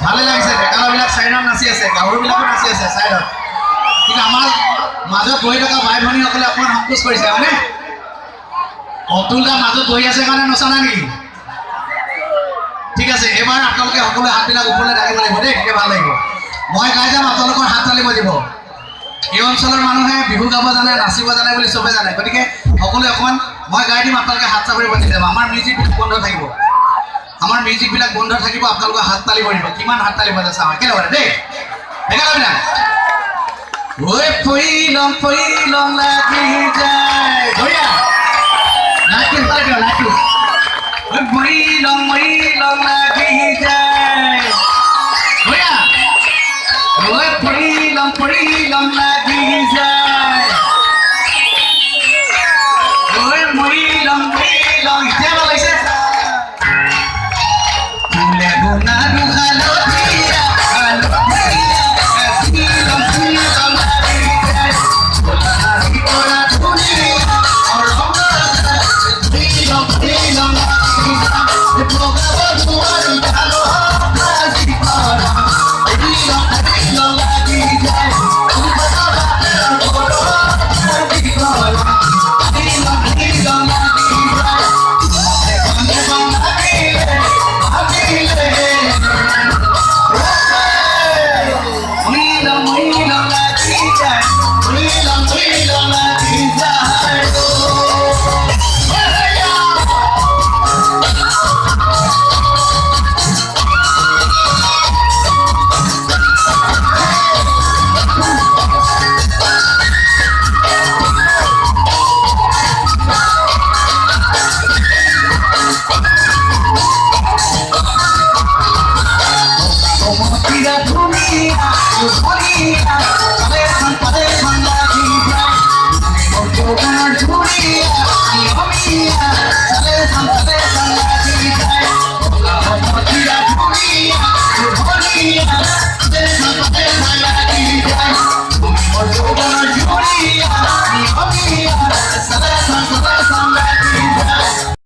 ভালে লাগিছে ডেকাবিলাক চাইডত নাচি আছে গাভৰুবিলাকো নাচি আছে চাইডত কিন্তু আমাৰ মাজত বহি থকা ভাই ভনীসকলে অকণমান সংকোচ কৰিছে হয়নে অতুল দা মাজত বহি আছে কাৰণে নচা নাই নেকি ঠিক আছে এবাৰ আপোনালোকে সকলোৱে হাতবিলাক ওপৰলৈ দাঙিব লাগিব দেই তেতিয়া ভাল লাগিব মই গাই যাম আপোনালোকৰ হাত তালিব দিব এই অঞ্চলৰ মানুহে বিহু গাব জানে নাচিব জানে বুলি চবে জানে গতিকে সকলোৱে অকণমান মই গাই দিম আপোনালোকে হাত চাপৰি বজাই যাব আমাৰ মিউজিকবিলাক বন্ধ থাকিব আমাৰ মিউজিকবিলাক বন্ধ থাকিব আপোনালোকে হাত তালিব দিব কিমান হাত তালিব আছে চাওঁ একেলগে দেই একেলগে ঐ ফইলং লাগি যায় বঢ়িয়া লাইটটো ইফালে দিয়ক লাইটটো ঐ ফইলং লাগি যায় বঢ়িয়া ঐ ফইলং লাগি যায় ঐ মইলং এতিয়া ভাল লাগিছে ফুলে গুণা দুহালতীয়া Bonita,